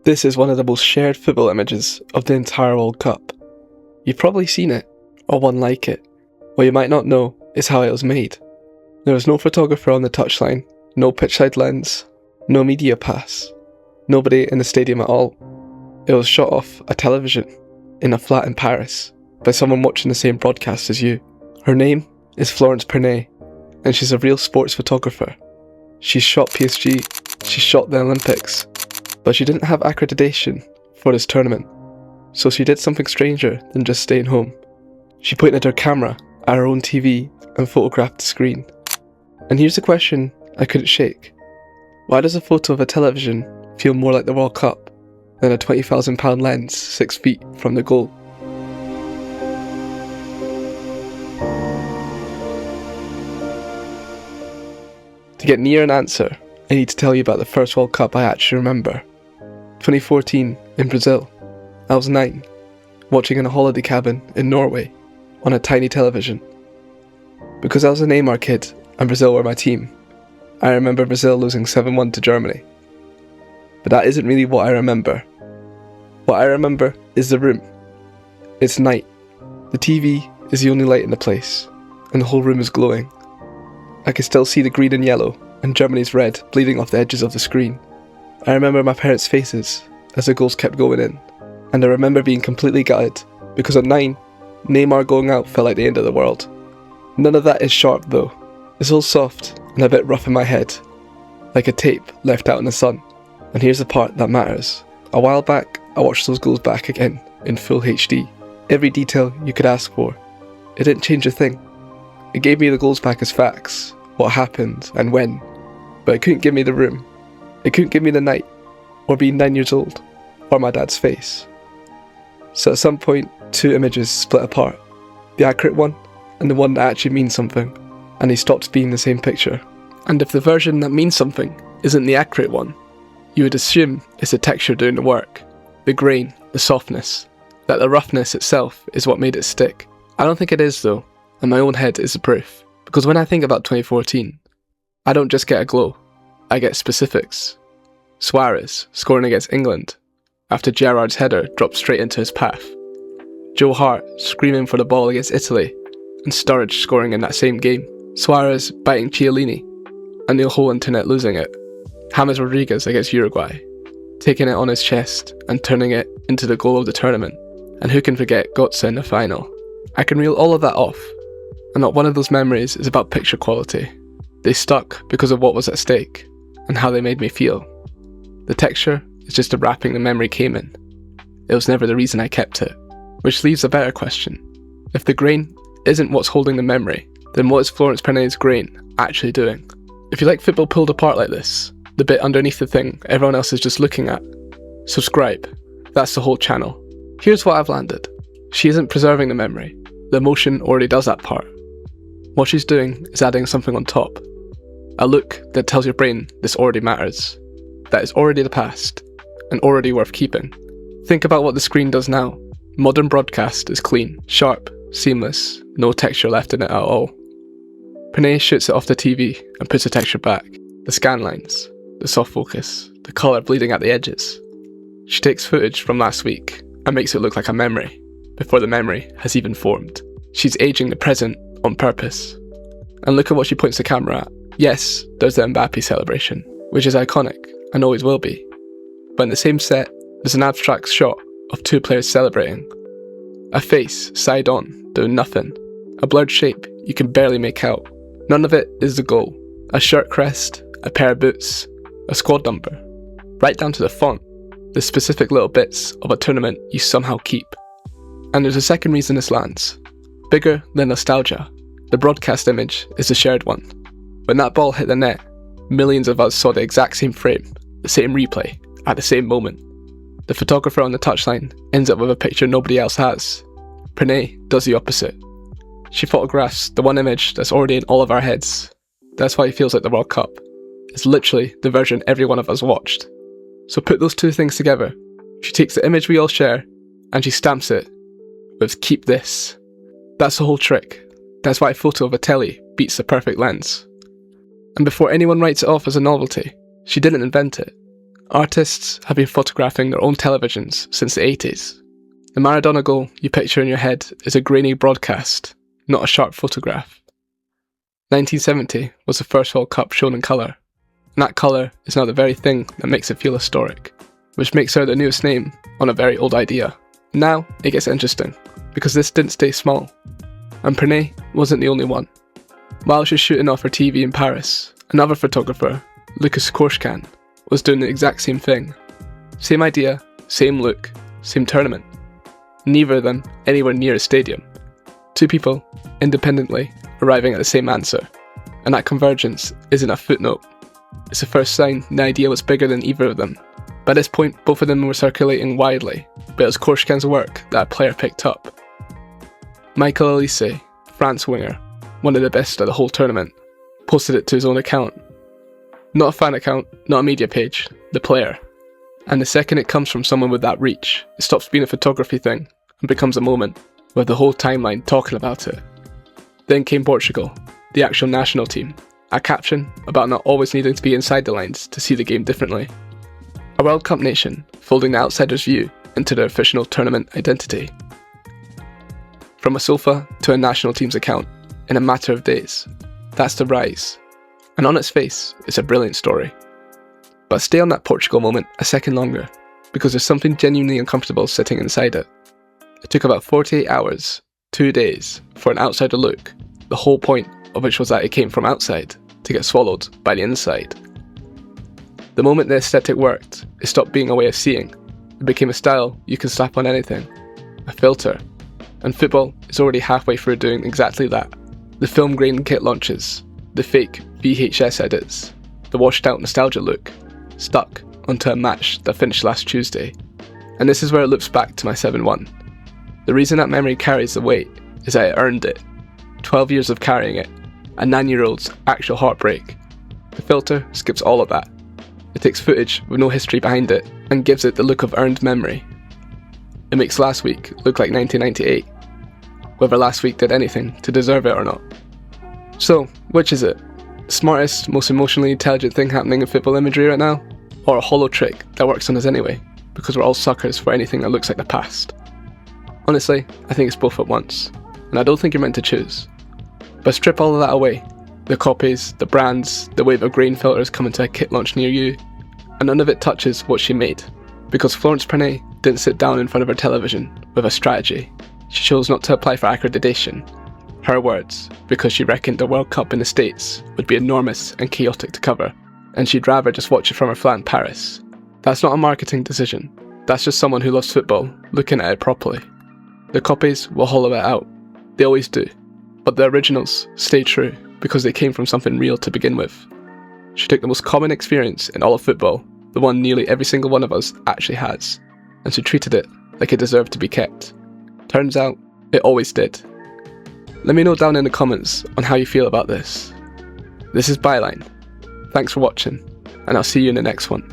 This is one of the most shared football images of the entire World Cup. You've probably seen it, or one like it. What you might not know is how it was made. There was no photographer on the touchline, no pitchside lens, no media pass, nobody in the stadium at all. It was shot off a television in a flat in Paris by someone watching the same broadcast as you. Her name is Florence Pernet, and she's a real sports photographer. She shot PSG, she shot the Olympics, but she didn't have accreditation for this tournament, so she did something stranger than just staying home. She pointed her camera at her own TV and photographed the screen. And here's the question I couldn't shake. Why does a photo of a television feel more like the World Cup than a £20,000 lens 6 feet from the goal? To get near an answer, I need to tell you about the first World Cup I actually remember. 2014 in Brazil. I was 9, watching in a holiday cabin in Norway on a tiny television. Because I was a Neymar kid and Brazil were my team, I remember Brazil losing 7-1 to Germany. But that isn't really what I remember. What I remember is the room. It's night. The TV is the only light in the place, and the whole room is glowing. I can still see the green and yellow and Germany's red bleeding off the edges of the screen. I remember my parents' faces as the goals kept going in, and I remember being completely gutted because at 9, Neymar going out felt like the end of the world. None of that is sharp though. It's all soft and a bit rough in my head, like a tape left out in the sun. And here's the part that matters. A while back, I watched those goals back again in full HD. Every detail you could ask for. It didn't change a thing. It gave me the goals back as facts, what happened and when, but it couldn't give me the room. It couldn't give me the night, or being 9 years old, or my dad's face. So at some point, two images split apart. The accurate one, and the one that actually means something, and they stopped being the same picture. And if the version that means something isn't the accurate one, you would assume it's the texture doing the work, the grain, the softness, that the roughness itself is what made it stick. I don't think it is though, and my own head is the proof. Because when I think about 2014, I don't just get a glow, I get specifics. Suarez scoring against England after Gerrard's header dropped straight into his path. Joe Hart screaming for the ball against Italy, and Sturridge scoring in that same game. Suarez biting Chiellini, and the whole internet losing it. James Rodriguez against Uruguay, taking it on his chest and turning it into the goal of the tournament. And who can forget Götze in the final? I can reel all of that off, and not one of those memories is about picture quality. They stuck because of what was at stake, and how they made me feel. The texture is just the wrapping the memory came in. It was never the reason I kept it. Which leaves a better question. If the grain isn't what's holding the memory, then what is Florence Pernet's grain actually doing? If you like football pulled apart like this, the bit underneath the thing everyone else is just looking at, subscribe. That's the whole channel. Here's what I've landed. She isn't preserving the memory. The emotion already does that part. What she's doing is adding something on top. A look that tells your brain this already matters. That is already the past, and already worth keeping. Think about what the screen does now. Modern broadcast is clean, sharp, seamless, no texture left in it at all. Pernet shoots it off the TV and puts the texture back. The scan lines, the soft focus, the colour bleeding at the edges. She takes footage from last week and makes it look like a memory, before the memory has even formed. She's aging the present on purpose. And look at what she points the camera at. Yes, there's the Mbappe celebration, which is iconic and always will be. But in the same set, there's an abstract shot of two players celebrating. A face, side on, doing nothing. A blurred shape you can barely make out. None of it is the goal. A shirt crest, a pair of boots, a squad number. Right down to the font, the specific little bits of a tournament you somehow keep. And there's a second reason this lands. Bigger than nostalgia. The broadcast image is the shared one. When that ball hit the net, millions of us saw the exact same frame, the same replay, at the same moment. The photographer on the touchline ends up with a picture nobody else has. Pernet does the opposite. She photographs the one image that's already in all of our heads. That's why it feels like the World Cup. It's literally the version every one of us watched. So put those two things together. She takes the image we all share, and she stamps it with "keep this." That's the whole trick. That's why a photo of a telly beats the perfect lens. And before anyone writes it off as a novelty, she didn't invent it. Artists have been photographing their own televisions since the 80s. The Maradona goal you picture in your head is a grainy broadcast, not a sharp photograph. 1970 was the first World Cup shown in colour, and that colour is now the very thing that makes it feel historic, which makes her the newest name on a very old idea. Now it gets interesting, because this didn't stay small, and Pernet wasn't the only one. While she was shooting off her TV in Paris, another photographer, Lukas Korschan, was doing the exact same thing. Same idea, same look, same tournament. Neither of them anywhere near a stadium. Two people, independently, arriving at the same answer. And that convergence isn't a footnote. It's the first sign the idea was bigger than either of them. By this point, both of them were circulating widely, but it was Korschan's work that a player picked up. Michael Olise, France winger, one of the best of the whole tournament, posted it to his own account. Not a fan account, not a media page, the player. And the second it comes from someone with that reach, it stops being a photography thing and becomes a moment, with the whole timeline talking about it. Then came Portugal, the actual national team, a caption about not always needing to be inside the lines to see the game differently. A World Cup nation folding the outsider's view into their official tournament identity. From a sofa to a national team's account, in a matter of days. That's the rise. And on its face, it's a brilliant story. But stay on that Portugal moment a second longer, because there's something genuinely uncomfortable sitting inside it. It took about 48 hours, 2 days, for an outsider look, the whole point of which was that it came from outside, to get swallowed by the inside. The moment the aesthetic worked, it stopped being a way of seeing. It became a style you can slap on anything, a filter. And football is already halfway through doing exactly that. The film grain kit launches, the fake VHS edits, the washed out nostalgia look, stuck onto a match that finished last Tuesday. And this is where it loops back to my 7-1. The reason that memory carries the weight is that it earned it. 12 years of carrying it, a 9-year-old's actual heartbreak. The filter skips all of that. It takes footage with no history behind it and gives it the look of earned memory. It makes last week look like 1998, whether last week did anything to deserve it or not. So, which is it? The smartest, most emotionally intelligent thing happening in football imagery right now? Or a hollow trick that works on us anyway, because we're all suckers for anything that looks like the past? Honestly, I think it's both at once, and I don't think you're meant to choose. But strip all of that away, the copies, the brands, the wave of grain filters coming to a kit launch near you, and none of it touches what she made. Because Florence Pernet didn't sit down in front of her television with a strategy. She chose not to apply for accreditation. Her words, because she reckoned the World Cup in the States would be enormous and chaotic to cover, and she'd rather just watch it from her flat in Paris. That's not a marketing decision. That's just someone who loves football looking at it properly. The copies will hollow it out. They always do. But the originals stay true because they came from something real to begin with. She took the most common experience in all of football, the one nearly every single one of us actually has, and she treated it like it deserved to be kept. Turns out, it always did. Let me know down in the comments on how you feel about this. This is Byline. Thanks for watching, and I'll see you in the next one.